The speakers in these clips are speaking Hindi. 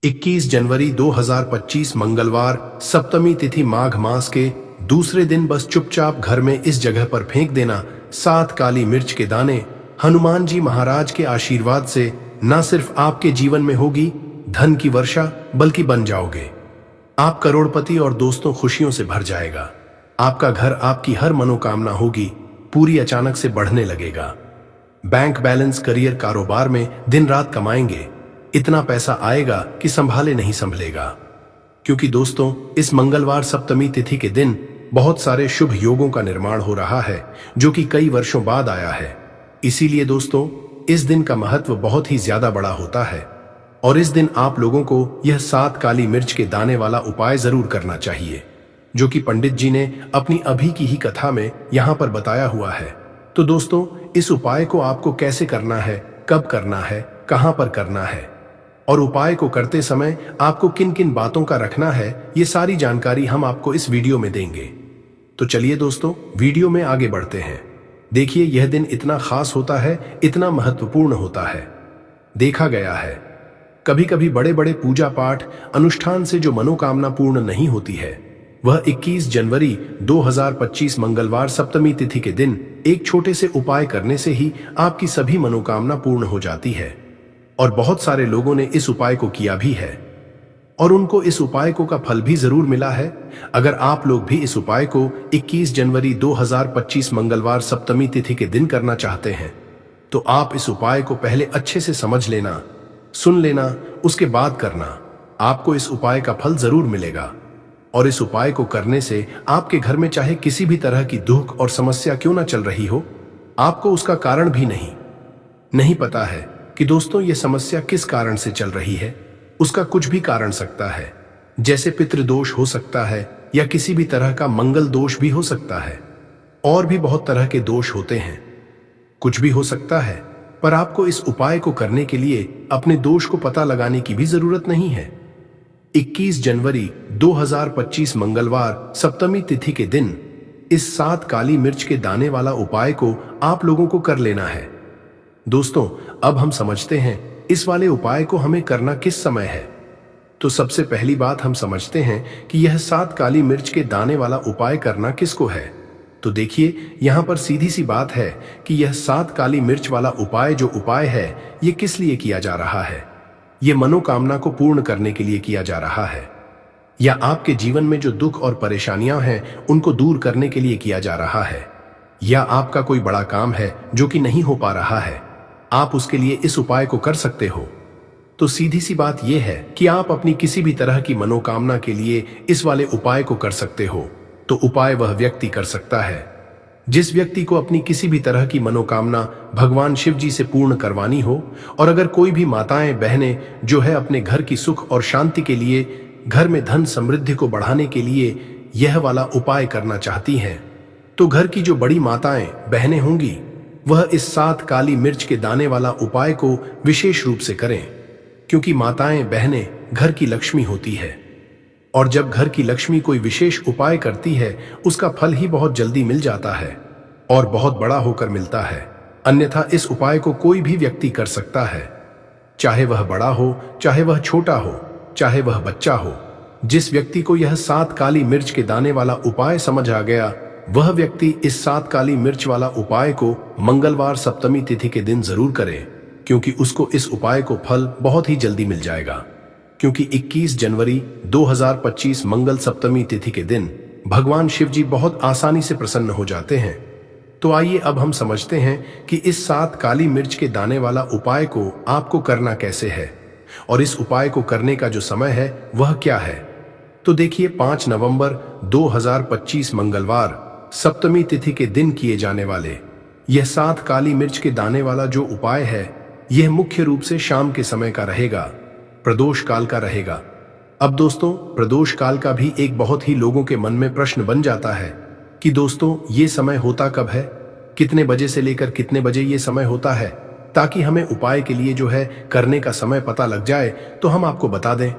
21 जनवरी 2025 मंगलवार, सप्तमी तिथि, माघ मास के दूसरे दिन बस चुपचाप घर में इस जगह पर फेंक देना 7 काली मिर्च के दाने। हनुमान जी महाराज के आशीर्वाद से न सिर्फ आपके जीवन में होगी धन की वर्षा, बल्कि बन जाओगे आप करोड़पति और दोस्तों खुशियों से भर जाएगा। आपका घर, आपकी हर मनोकामना होगी पूरी, अचानक से बढ़ने लगेगा। बैंक बैलेंस, करियर, कारोबार में दिन रात कमाएंगे, इतना पैसा आएगा कि संभाले नहीं संभलेगा। क्योंकि दोस्तों, इस मंगलवार सप्तमी तिथि के दिन बहुत सारे शुभ योगों का निर्माण हो रहा है, जो कि कई वर्षों बाद आया है। इसीलिए दोस्तों, इस दिन का महत्व बहुत ही ज्यादा बड़ा होता है और इस दिन आप लोगों को यह 7 काली मिर्च के दाने वाला उपाय जरूर करना चाहिए, जो कि पंडित जी ने अपनी अभी की ही कथा में यहां पर बताया हुआ है। तो दोस्तों, इस उपाय को आपको कैसे करना है, कब करना है, कहां पर करना है और उपाय को करते समय आपको किन किन बातों का रखना है, ये सारी जानकारी हम आपको इस वीडियो में देंगे। तो चलिए दोस्तों, वीडियो में आगे बढ़ते हैं। देखिए, यह दिन इतना खास होता है, इतना महत्वपूर्ण होता है। देखा गया है कभी कभी बड़े बड़े पूजा पाठ अनुष्ठान से जो मनोकामना पूर्ण नहीं होती है, वह 21 जनवरी 2025 मंगलवार सप्तमी तिथि के दिन एक छोटे से उपाय करने से ही आपकी सभी मनोकामना पूर्ण हो जाती है। और बहुत सारे लोगों ने इस उपाय को किया भी है और उनको इस उपाय को का फल भी जरूर मिला है। अगर आप लोग भी इस उपाय को 21 जनवरी 2025 मंगलवार सप्तमी तिथि के दिन करना चाहते हैं, तो आप इस उपाय को पहले अच्छे से समझ लेना, सुन लेना, उसके बाद करना। आपको इस उपाय का फल जरूर मिलेगा और इस उपाय को करने से आपके घर में चाहे किसी भी तरह की दुख और समस्या क्यों ना चल रही हो, आपको उसका कारण भी नहीं पता है कि दोस्तों ये समस्या किस कारण से चल रही है। उसका कुछ भी कारण सकता है, जैसे पितृदोष हो सकता है या किसी भी तरह का मंगल दोष भी हो सकता है, और भी बहुत तरह के दोष होते हैं, कुछ भी हो सकता है। पर आपको इस उपाय को करने के लिए अपने दोष को पता लगाने की भी जरूरत नहीं है। 21 जनवरी 2025 मंगलवार सप्तमी तिथि के दिन इस 7 काली मिर्च के दाने वाला उपाय को आप लोगों को कर लेना है। दोस्तों, अब हम समझते हैं इस वाले उपाय को हमें करना किस समय है। तो सबसे पहली बात हम समझते हैं कि यह 7 काली मिर्च के दाने वाला उपाय करना किसको है। तो देखिए, यहां पर सीधी सी बात है कि यह 7 काली मिर्च वाला उपाय जो उपाय है, ये किस लिए किया जा रहा है। ये मनोकामना को पूर्ण करने के लिए किया जा रहा है, या आपके जीवन में जो दुख और परेशानियां हैं उनको दूर करने के लिए किया जा रहा है, या आपका कोई बड़ा काम है जो कि नहीं हो पा रहा है, आप उसके लिए इस उपाय को कर सकते हो। तो सीधी सी बात यह है कि आप अपनी किसी भी तरह की मनोकामना के लिए इस वाले उपाय को कर सकते हो। तो उपाय वह व्यक्ति कर सकता है जिस व्यक्ति को अपनी किसी भी तरह की मनोकामना भगवान शिव जी से पूर्ण करवानी हो। और अगर कोई भी माताएं बहनें जो है अपने घर की सुख और शांति के लिए, घर में धन समृद्धि को बढ़ाने के लिए यह वाला उपाय करना चाहती हैं, तो घर की जो बड़ी माताएं बहनें होंगी वह इस 7 काली मिर्च के दाने वाला उपाय को विशेष रूप से करें। क्योंकि माताएं बहनें घर की लक्ष्मी होती है और जब घर की लक्ष्मी कोई विशेष उपाय करती है, उसका फल ही बहुत जल्दी मिल जाता है और बहुत बड़ा होकर मिलता है। अन्यथा इस उपाय को कोई भी व्यक्ति कर सकता है, चाहे वह बड़ा हो, चाहे वह छोटा हो, चाहे वह बच्चा हो। जिस व्यक्ति को यह 7 काली मिर्च के दाने वाला उपाय समझ आ गया, वह व्यक्ति इस 7 काली मिर्च वाला उपाय को मंगलवार सप्तमी तिथि के दिन जरूर करे, क्योंकि उसको इस उपाय को फल बहुत ही जल्दी मिल जाएगा। क्योंकि 21 जनवरी 2025 मंगल सप्तमी तिथि के दिन भगवान शिव जी बहुत आसानी से प्रसन्न हो जाते हैं। तो आइए अब हम समझते हैं कि इस 7 काली मिर्च के दाने वाला उपाय को आपको करना कैसे है और इस उपाय को करने का जो समय है वह क्या है। तो देखिए, 5 नवंबर 2025 मंगलवार सप्तमी तिथि के दिन किए जाने वाले यह 7 काली मिर्च के दाने वाला जो उपाय है, यह मुख्य रूप से शाम के समय का रहेगा, प्रदोष काल का रहेगा। अब दोस्तों, प्रदोष काल का भी एक बहुत ही लोगों के मन में प्रश्न बन जाता है कि दोस्तों ये समय होता कब है, कितने बजे से लेकर कितने बजे ये समय होता है, ताकि हमें उपाय के लिए जो है करने का समय पता लग जाए। तो हम आपको बता दें,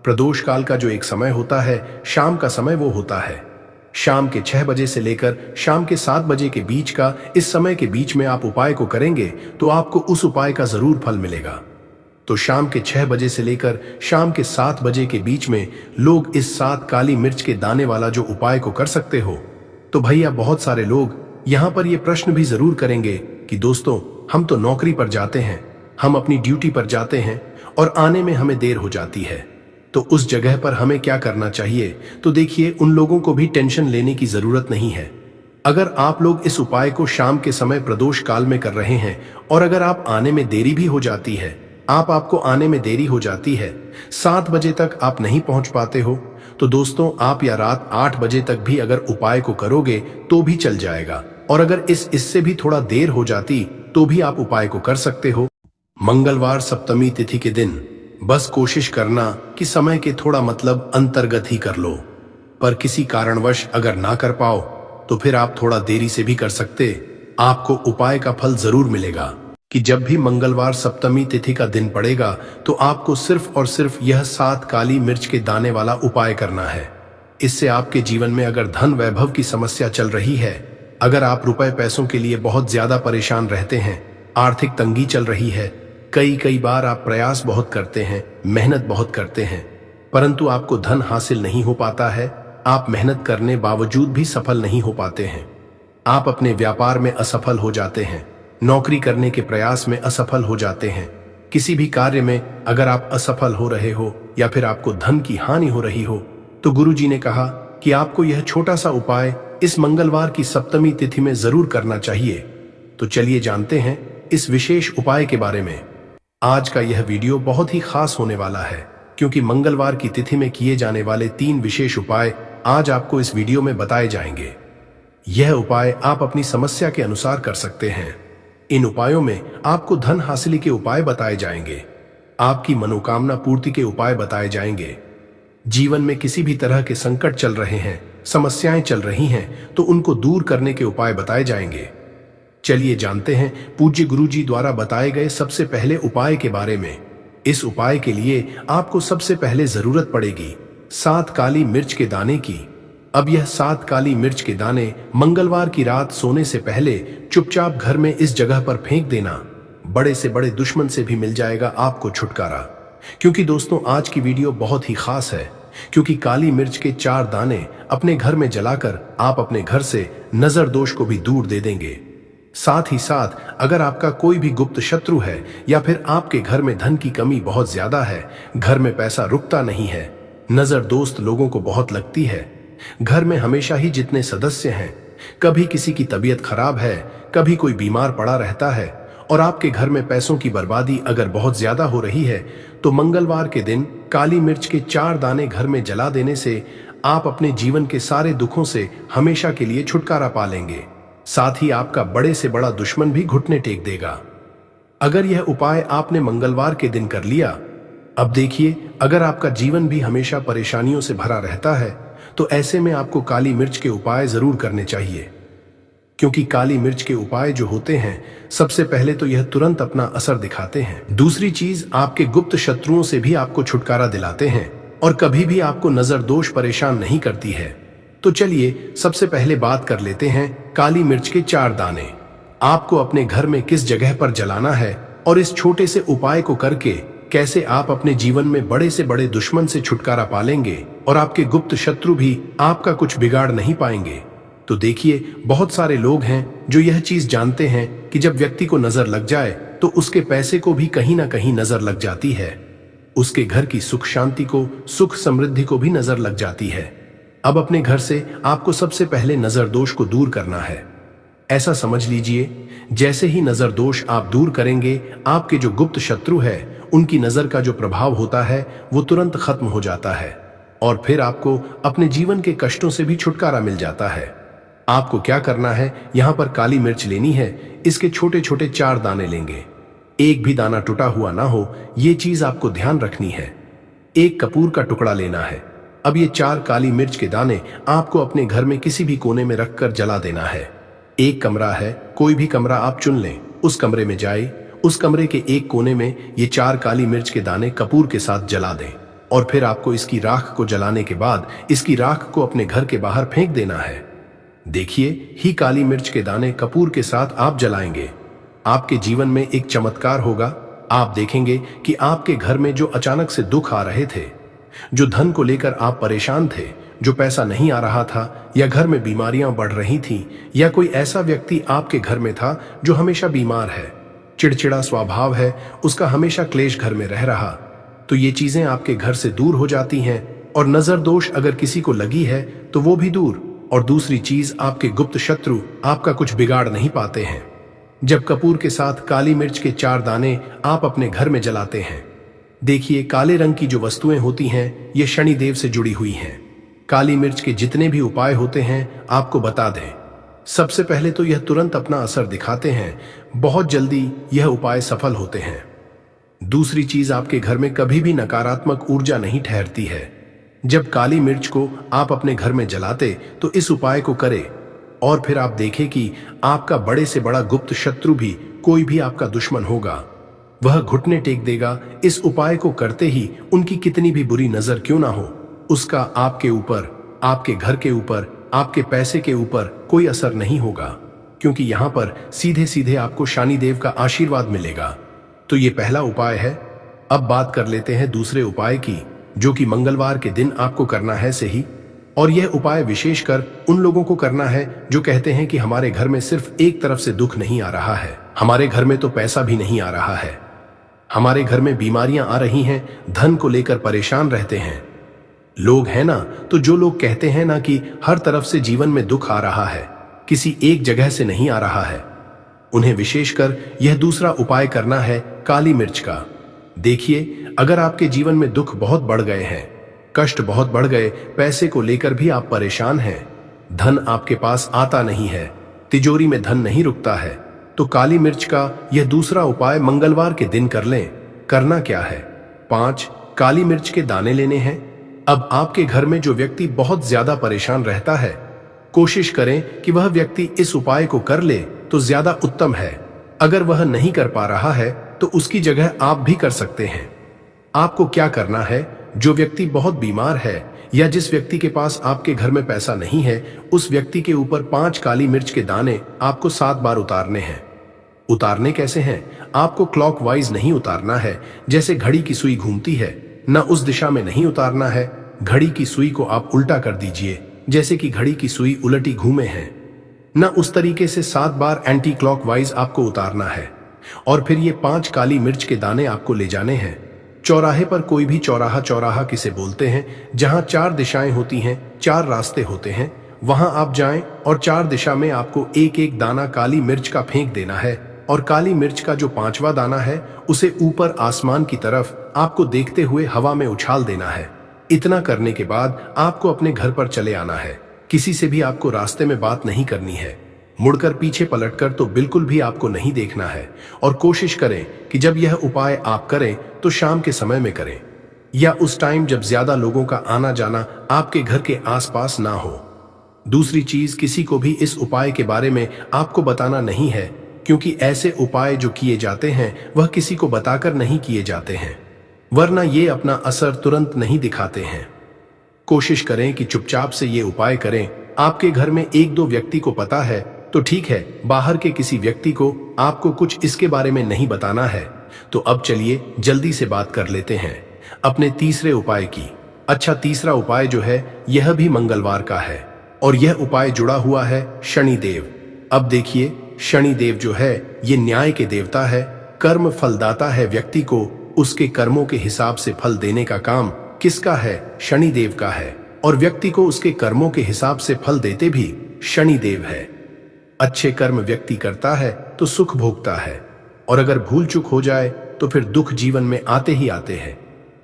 प्रदोष काल का जो एक समय होता है, शाम का समय वो होता है शाम के 6 बजे से लेकर शाम के 7 बजे के बीच का। इस समय के बीच में आप उपाय को करेंगे तो आपको उस उपाय का जरूर फल मिलेगा। तो शाम के 6 बजे से लेकर शाम के 7 बजे के बीच में लोग इस 7 काली मिर्च के दाने वाला जो उपाय को कर सकते हो। तो भैया बहुत सारे लोग यहाँ पर ये प्रश्न भी जरूर करेंगे कि दोस्तों, हम तो नौकरी पर जाते हैं, हम अपनी ड्यूटी पर जाते हैं और आने में हमें देर हो जाती है, तो उस जगह पर हमें क्या करना चाहिए। तो देखिए, उन लोगों को भी टेंशन लेने की जरूरत नहीं है। अगर आप लोग इस उपाय को शाम के समय प्रदोष काल में कर रहे हैं और अगर आप आने में देरी भी हो जाती है, आपको आने में देरी हो जाती है, 7 बजे तक आप नहीं पहुंच पाते हो, तो दोस्तों आप या रात 8 बजे तक भी अगर उपाय को करोगे तो भी चल जाएगा। और अगर इससे भी थोड़ा देर हो जाती तो भी आप उपाय को कर सकते हो। मंगलवार सप्तमी तिथि के दिन बस कोशिश करना कि समय के थोड़ा अंतर्गत ही कर लो, पर किसी कारणवश अगर ना कर पाओ तो फिर आप थोड़ा देरी से भी कर सकते। आपको उपाय का फल जरूर मिलेगा कि जब भी मंगलवार सप्तमी तिथि का दिन पड़ेगा तो आपको सिर्फ और सिर्फ यह 7 काली मिर्च के दाने वाला उपाय करना है। इससे आपके जीवन में अगर धन वैभव की समस्या चल रही है, अगर आप रुपए पैसों के लिए बहुत ज्यादा परेशान रहते हैं, आर्थिक तंगी चल रही है, कई बार आप प्रयास बहुत करते हैं, मेहनत बहुत करते हैं, परंतु आपको धन हासिल नहीं हो पाता है, आप मेहनत करने बावजूद भी सफल नहीं हो पाते हैं, आप अपने व्यापार में असफल हो जाते हैं, नौकरी करने के प्रयास में असफल हो जाते हैं, किसी भी कार्य में अगर आप असफल हो रहे हो या फिर आपको धन की हानि हो रही हो, तो गुरुजी ने कहा कि आपको यह छोटा सा उपाय इस मंगलवार की सप्तमी तिथि में जरूर करना चाहिए। तो चलिए जानते हैं इस विशेष उपाय के बारे में। आज का यह वीडियो बहुत ही खास होने वाला है, क्योंकि मंगलवार की तिथि में किए जाने वाले 3 विशेष उपाय आज आपको इस वीडियो में बताए जाएंगे। यह उपाय आप अपनी समस्या के अनुसार कर सकते हैं। इन उपायों में आपको धन हासिल के उपाय बताए जाएंगे, आपकी मनोकामना पूर्ति के उपाय बताए जाएंगे। जीवन में किसी भी तरह के संकट चल रहे हैं, समस्याएं चल रही हैं, तो उनको दूर करने के उपाय बताए जाएंगे। चलिए जानते हैं पूज्य गुरुजी द्वारा बताए गए सबसे पहले उपाय के बारे में। इस उपाय के लिए आपको सबसे पहले जरूरत पड़ेगी 7 काली मिर्च के दाने की। अब यह 7 काली मिर्च के दाने मंगलवार की रात सोने से पहले चुपचाप घर में इस जगह पर फेंक देना। बड़े से बड़े दुश्मन से भी मिल जाएगा आपको छुटकारा। क्योंकि दोस्तों आज की वीडियो बहुत ही खास है, क्योंकि काली मिर्च के 4 दाने अपने घर में जलाकर आप अपने घर से नजर दोष को भी दूर दे देंगे। साथ ही साथ अगर आपका कोई भी गुप्त शत्रु है या फिर आपके घर में धन की कमी बहुत ज्यादा है, घर में पैसा रुकता नहीं है, नजर दोस्त लोगों को बहुत लगती है, घर में हमेशा ही जितने सदस्य हैं, कभी किसी की तबीयत खराब है, कभी कोई बीमार पड़ा रहता है और आपके घर में पैसों की बर्बादी अगर बहुत ज्यादा हो रही है, तो मंगलवार के दिन काली मिर्च के 4 दाने घर में जला देने से आप अपने जीवन के सारे दुखों से हमेशा के लिए छुटकारा पा लेंगे। साथ ही आपका बड़े से बड़ा दुश्मन भी घुटने टेक देगा। अगर यह उपाय आपने मंगलवार के दिन कर लिया, अब देखिए अगर आपका जीवन भी हमेशा परेशानियों से भरा रहता है, तो ऐसे में आपको काली मिर्च के उपाय जरूर करने चाहिए। क्योंकि काली मिर्च के उपाय जो होते हैं, सबसे पहले तो यह तुरंत अपना असर दिखाते हैं, दूसरी चीज आपके गुप्त शत्रुओं से भी आपको छुटकारा दिलाते हैं और कभी भी आपको नजर दोष परेशान नहीं करती है। तो चलिए सबसे पहले बात कर लेते हैं काली मिर्च के 4 दाने आपको अपने घर में किस जगह पर जलाना है और इस छोटे से उपाय को करके कैसे आप अपने जीवन में बड़े से बड़े दुश्मन से छुटकारा पालेंगे और आपके गुप्त शत्रु भी आपका कुछ बिगाड़ नहीं पाएंगे। तो देखिए बहुत सारे लोग हैं जो यह चीज जानते हैं कि जब व्यक्ति को नजर लग जाए तो उसके पैसे को भी कहीं ना कहीं नजर लग जाती है, उसके घर की सुख शांति को, सुख समृद्धि को भी नजर लग जाती है। अब अपने घर से आपको सबसे पहले नजर दोष को दूर करना है। ऐसा समझ लीजिए जैसे ही नजर दोष आप दूर करेंगे, आपके जो गुप्त शत्रु है उनकी नजर का जो प्रभाव होता है वो तुरंत खत्म हो जाता है और फिर आपको अपने जीवन के कष्टों से भी छुटकारा मिल जाता है। आपको क्या करना है, यहाँ पर काली मिर्च लेनी है, इसके छोटे छोटे 4 दाने लेंगे, एक भी दाना टूटा हुआ ना हो, ये चीज आपको ध्यान रखनी है। एक कपूर का टुकड़ा लेना है। अब ये 4 काली मिर्च के दाने आपको अपने घर में किसी भी कोने में रखकर जला देना है। एक कमरा है, कोई भी कमरा आप चुन लें, उस कमरे में जाए, उस कमरे के एक कोने में ये 4 काली मिर्च के दाने कपूर के साथ जला दें और फिर आपको इसकी राख को जलाने के बाद इसकी राख को अपने घर के बाहर फेंक देना है। देखिए ही काली मिर्च के दाने कपूर के साथ आप जलाएंगे, आपके जीवन में एक चमत्कार होगा। आप देखेंगे कि आपके घर में जो अचानक से दुख आ रहे थे, जो धन को लेकर आप परेशान थे, जो पैसा नहीं आ रहा था, या घर में बीमारियां बढ़ रही थीं, या कोई ऐसा व्यक्ति आपके घर में था जो हमेशा बीमार है, चिड़चिड़ा स्वभाव है, उसका हमेशा क्लेश घर में रह रहा, तो ये चीजें आपके घर से दूर हो जाती हैं। और नजर दोष अगर किसी को लगी है तो वो भी दूर। और दूसरी चीज, आपके गुप्त शत्रु आपका कुछ बिगाड़ नहीं पाते हैं। जब कपूर के साथ काली मिर्च के 4 दाने आप अपने घर में जलाते हैं, देखिए काले रंग की जो वस्तुएं होती हैं ये शनिदेव से जुड़ी हुई हैं। काली मिर्च के जितने भी उपाय होते हैं आपको बता दें, सबसे पहले तो यह तुरंत अपना असर दिखाते हैं, बहुत जल्दी यह उपाय सफल होते हैं। दूसरी चीज, आपके घर में कभी भी नकारात्मक ऊर्जा नहीं ठहरती है। जब काली मिर्च को आप अपने घर में जलाते तो इस उपाय को करें और फिर आप देखें कि आपका बड़े से बड़ा गुप्त शत्रु भी, कोई भी आपका दुश्मन होगा, वह घुटने टेक देगा। इस उपाय को करते ही उनकी कितनी भी बुरी नजर क्यों ना हो, उसका आपके ऊपर, आपके घर के ऊपर, आपके पैसे के ऊपर कोई असर नहीं होगा, क्योंकि यहां पर सीधे सीधे आपको शनिदेव का आशीर्वाद मिलेगा। तो ये पहला उपाय है। अब बात कर लेते हैं दूसरे उपाय की, जो कि मंगलवार के दिन आपको करना है सही। और यह उपाय विशेषकर उन लोगों को करना है जो कहते हैं कि हमारे घर में सिर्फ एक तरफ से दुख नहीं आ रहा है, हमारे घर में तो पैसा भी नहीं आ रहा है, हमारे घर में बीमारियां आ रही हैं, धन को लेकर परेशान रहते हैं लोग, है ना। तो जो लोग कहते हैं ना कि हर तरफ से जीवन में दुख आ रहा है, किसी एक जगह से नहीं आ रहा है, उन्हें विशेषकर यह दूसरा उपाय करना है काली मिर्च का। देखिए, अगर आपके जीवन में दुख बहुत बढ़ गए हैं, कष्ट बहुत बढ़ गए, पैसे को लेकर भी आप परेशान हैं, धन आपके पास आता नहीं है, तिजोरी में धन नहीं रुकता है, तो काली मिर्च का यह दूसरा उपाय मंगलवार के दिन कर लें। करना क्या है, 5 काली मिर्च के दाने लेने हैं। अब आपके घर में जो व्यक्ति बहुत ज्यादा परेशान रहता है, कोशिश करें कि वह व्यक्ति इस उपाय को कर ले तो ज्यादा उत्तम है। अगर वह नहीं कर पा रहा है तो उसकी जगह आप भी कर सकते हैं। आपको क्या करना है, जो व्यक्ति बहुत बीमार है या जिस व्यक्ति के पास आपके घर में पैसा नहीं है, उस व्यक्ति के ऊपर 5 काली मिर्च के दाने आपको 7 बार उतारने हैं। उतारने कैसे हैं, आपको क्लॉकवाइज नहीं उतारना है, जैसे घड़ी की सुई घूमती है, न उस दिशा में नहीं उतारना है। घड़ी की सुई को आप उल्टा कर दीजिए, जैसे कि घड़ी की सुई उलटी घूमे है, न उस तरीके से 7 बार एंटी क्लॉकवाइज आपको उतारना है। और फिर ये 5 काली मिर्च के दाने आपको ले जाने हैं चौराहे पर। कोई भी चौराहा, चौराहा किसे बोलते हैं, जहां 4 दिशाएं होती हैं, 4 रास्ते होते हैं, वहां आप जाएं और 4 दिशा में आपको एक एक दाना काली मिर्च का फेंक देना है। और काली मिर्च का जो 5वां दाना है उसे ऊपर आसमान की तरफ आपको देखते हुए हवा में उछाल देना है। इतना करने के बाद आपको अपने घर पर चले आना है। किसी से भी आपको रास्ते में बात नहीं करनी है, मुड़कर पीछे पलटकर तो बिल्कुल भी आपको नहीं देखना है। और कोशिश करें कि जब यह उपाय आप करें तो शाम के समय में करें, या उस टाइम जब ज्यादा लोगों का आना जाना आपके घर के आसपास ना हो। दूसरी चीज, किसी को भी इस उपाय के बारे में आपको बताना नहीं है, क्योंकि ऐसे उपाय जो किए जाते हैं वह किसी को बताकर नहीं किए जाते हैं, वरना ये अपना असर तुरंत नहीं दिखाते हैं। कोशिश करें कि चुपचाप से ये उपाय करें। आपके घर में 1-2 व्यक्ति को पता है तो ठीक है, बाहर के किसी व्यक्ति को आपको कुछ इसके बारे में नहीं बताना है। तो अब चलिए जल्दी से बात कर लेते हैं अपने तीसरे उपाय की। अच्छा, तीसरा उपाय जो है यह भी मंगलवार का है और यह उपाय जुड़ा हुआ है शनिदेव। अब देखिए, शनिदेव जो है ये न्याय के देवता है, कर्म फलदाता है। व्यक्ति को उसके कर्मों के हिसाब से फल देने का काम किसका है, शनिदेव का है। और व्यक्ति को उसके कर्मों के हिसाब से फल देते भी शनिदेव है। अच्छे कर्म व्यक्ति करता है तो सुख भोगता है, और अगर भूल चूक हो जाए तो फिर दुख जीवन में आते ही आते हैं,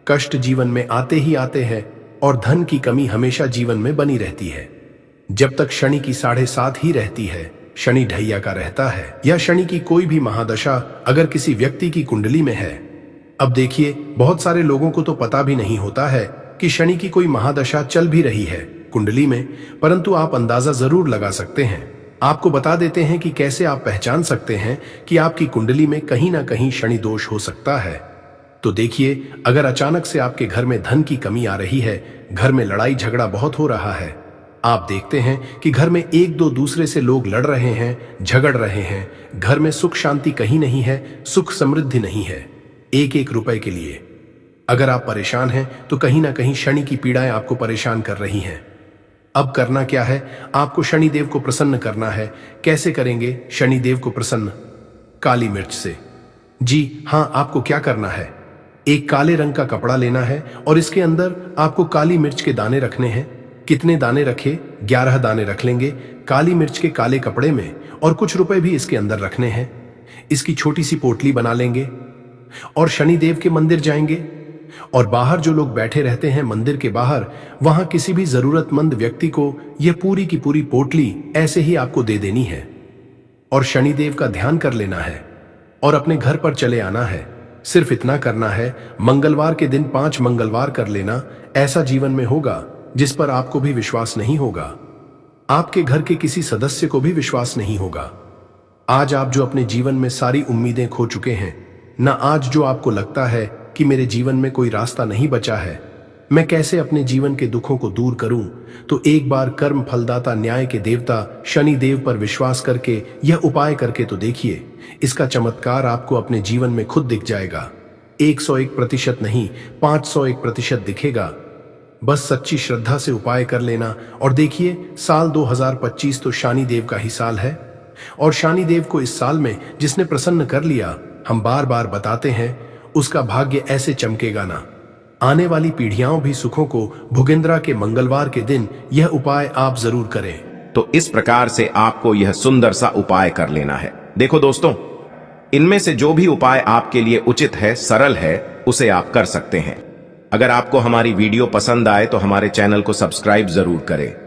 कष्ट जीवन में आते ही आते हैं, और धन की कमी हमेशा जीवन में बनी रहती है। जब तक शनि की 7.5 ही रहती है, शनि ढैया का रहता है, या शनि की कोई भी महादशा अगर किसी व्यक्ति की कुंडली में है। अब देखिए, बहुत सारे लोगों को तो पता भी नहीं होता है कि शनि की कोई महादशा चल भी रही है कुंडली में, परंतु आप अंदाजा जरूर लगा सकते हैं। आपको बता देते हैं कि कैसे आप पहचान सकते हैं कि आपकी कुंडली में कहीं ना कहीं शनि दोष हो सकता है। तो देखिए, अगर अचानक से आपके घर में धन की कमी आ रही है, घर में लड़ाई झगड़ा बहुत हो रहा है, आप देखते हैं कि घर में 1-2 दूसरे से लोग लड़ रहे हैं, झगड़ रहे हैं, घर में सुख शांति कहीं नहीं है, सुख समृद्धि नहीं है, एक एक रुपए के लिए। अगर आप परेशान हैं तो कहीं ना कहीं शनि की पीड़ाएं आपको परेशान कर रही हैं। अब करना क्या है, आपको शनिदेव को प्रसन्न करना है। कैसे करेंगे शनिदेव को प्रसन्न? काली मिर्च से। जी हां, आपको क्या करना है, एक काले रंग का कपड़ा लेना है और इसके अंदर आपको काली मिर्च के दाने रखने हैं। कितने दाने रखे? 11 दाने रख लेंगे काली मिर्च के काले कपड़े में, और कुछ रुपए भी इसके अंदर रखने हैं। इसकी छोटी सी पोटली बना लेंगे और शनिदेव के मंदिर जाएंगे, और बाहर जो लोग बैठे रहते हैं मंदिर के बाहर, वहां किसी भी जरूरतमंद व्यक्ति को यह पूरी की पूरी पोटली ऐसे ही आपको दे देनी है, और शनिदेव का ध्यान कर लेना है और अपने घर पर चले आना है। सिर्फ इतना करना है, मंगलवार के दिन 5 मंगलवार कर लेना। ऐसा जीवन में होगा जिस पर आपको भी विश्वास नहीं होगा, आपके घर के किसी सदस्य को भी विश्वास नहीं होगा। आज आप जो अपने जीवन में सारी उम्मीदें खो चुके हैं ना, आज जो आपको लगता है कि मेरे जीवन में कोई रास्ता नहीं बचा है, मैं कैसे अपने जीवन के दुखों को दूर करूं, तो एक बार कर्म फलदाता न्याय के देवता शनि देव पर विश्वास करके यह उपाय करके तो देखिए। इसका चमत्कार आपको अपने जीवन में खुद दिख जाएगा। 101% नहीं, 501% दिखेगा। बस सच्ची श्रद्धा से उपाय कर लेना और देखिए, साल 2025 तो शनि देव का ही साल है, और शनि देव को इस साल में जिसने प्रसन्न कर लिया, हम बार बार बताते हैं, उसका भाग्य ऐसे चमकेगा ना। आने वाली पीढ़ियां भी सुखों को भुगेंद्रा के मंगलवार के दिन यह उपाय आप जरूर करें। तो इस प्रकार से आपको यह सुंदर सा उपाय कर लेना है। देखो दोस्तों, इनमें से जो भी उपाय आपके लिए उचित है, सरल है, उसे आप कर सकते हैं। अगर आपको हमारी वीडियो पसंद आए तो हमारे चैनल को सब्सक्राइब जरूर करें।